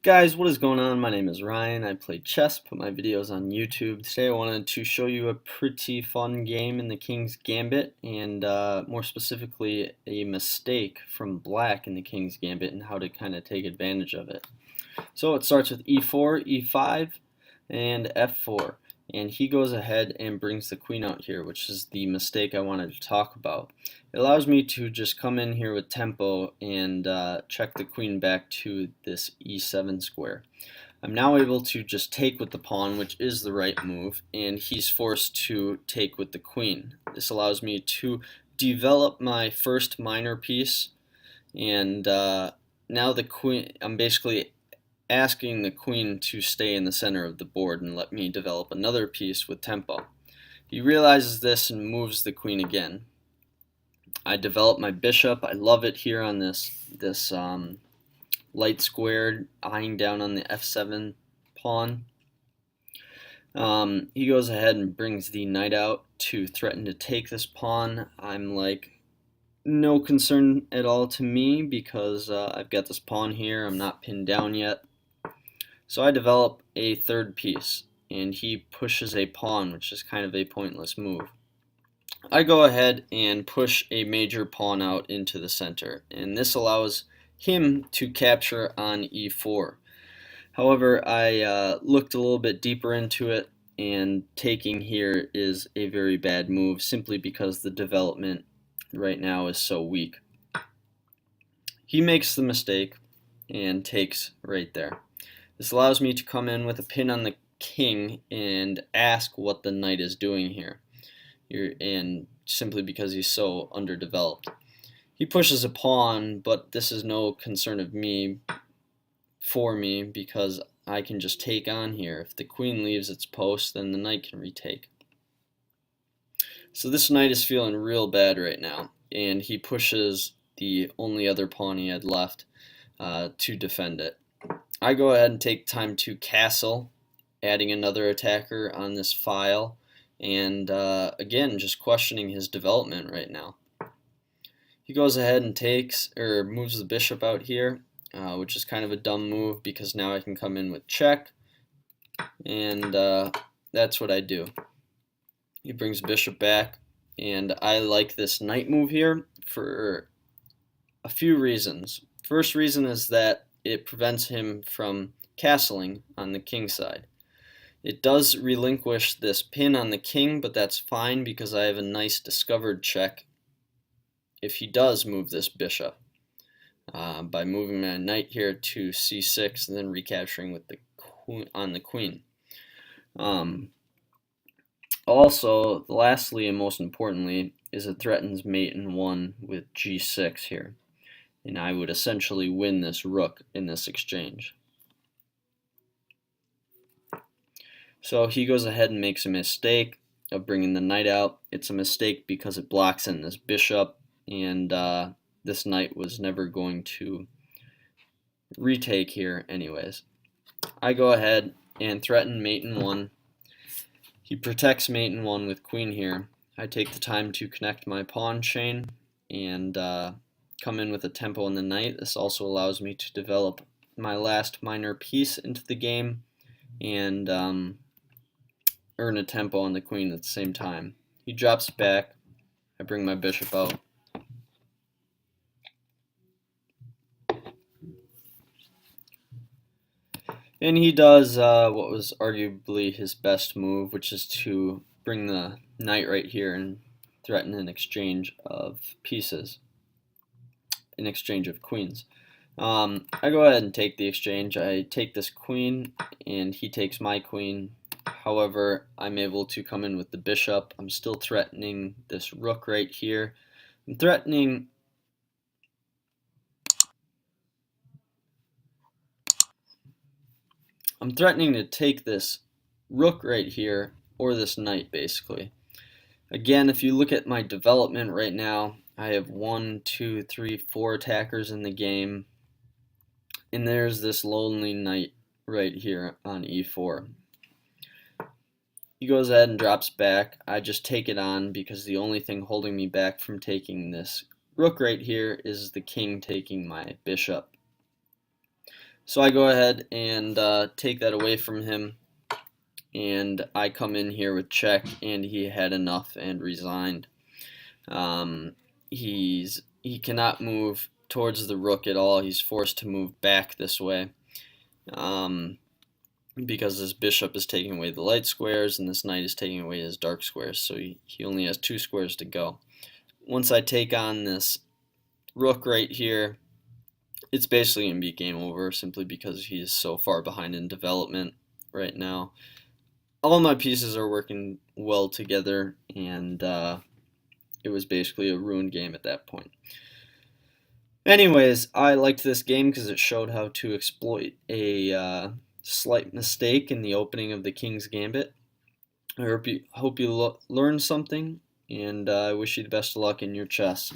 Guys, what is going on? My name is Ryan. I play chess, put my videos on YouTube. Today I wanted to show you a pretty fun game in the King's Gambit, and more specifically a mistake from black in the King's Gambit and how to kind of take advantage of it. So it starts with e4, e5, and f4. And he goes ahead and brings the queen out here, which is the mistake I wanted to talk about. It allows me to just come in here with tempo and check the queen back to this e7 square. I'm now able to just take with the pawn, which is the right move, and he's forced to take with the queen. This allows me to develop my first minor piece, and now the queen, I'm basically asking the queen to stay in the center of the board and let me develop another piece with tempo. He realizes this and moves the queen again. I develop my bishop. I love it here on this light square, eyeing down on the f7 pawn. He goes ahead and brings the knight out to threaten to take this pawn. I'm like, no concern at all to me because I've got this pawn here. I'm not pinned down yet. So I develop a third piece, and he pushes a pawn, which is kind of a pointless move. I go ahead and push a major pawn out into the center, and this allows him to capture on e4. However, I looked a little bit deeper into it, and taking here is a very bad move simply because the development right now is so weak. He makes the mistake and takes right there. This allows me to come in with a pin on the king and ask what the knight is doing here, and simply because he's so underdeveloped. He pushes a pawn, but this is no concern of me because I can just take on here. If the queen leaves its post, then the knight can retake. So this knight is feeling real bad right now, and he pushes the only other pawn he had left to defend it. I go ahead and take time to castle, adding another attacker on this file, and again, just questioning his development right now. He goes ahead and moves the bishop out here, which is kind of a dumb move because now I can come in with check, and that's what I do. He brings bishop back, and I like this knight move here for a few reasons. First reason is that it prevents him from castling on the king side. It does relinquish this pin on the king, but that's fine because I have a nice discovered check if he does move this bishop by moving my knight here to c6 and then recapturing with the queen on the queen. Also, lastly and most importantly, is it threatens mate in 1 with g6 here, and I would essentially win this rook in this exchange. So he goes ahead and makes a mistake of bringing the knight out. It's a mistake because it blocks in this bishop, and this knight was never going to retake here anyways. I go ahead and threaten mate in 1. He protects mate in 1 with queen here. I take the time to connect my pawn chain and come in with a tempo on the knight. This also allows me to develop my last minor piece into the game and earn a tempo on the queen at the same time. He drops back. I bring my bishop out. And he does what was arguably his best move, which is to bring the knight right here and threaten an exchange of pieces, an exchange of queens. I go ahead and take the exchange. I take this queen, and he takes my queen. However, I'm able to come in with the bishop. I'm still threatening this rook right here. I'm threatening to take this rook right here, or this knight basically. Again, if you look at my development right now, I have 1, 2, 3, 4 attackers in the game, and there's this lonely knight right here on e4. He goes ahead and drops back. I just take it on because the only thing holding me back from taking this rook right here is the king taking my bishop. So I go ahead and take that away from him, and I come in here with check, and he had enough and resigned. Um, he cannot move towards the rook at all. He's forced to move back this way um, because this bishop is taking away the light squares and this knight is taking away his dark squares. So he only has 2 squares to go. Once I take on this rook right here, it's basically going to be game over simply because he's so far behind in development right now. All my pieces are working well together, and it was basically a ruined game at that point. Anyways, I liked this game because it showed how to exploit a slight mistake in the opening of the King's Gambit. I hope you learned something, and I wish you the best of luck in your chess.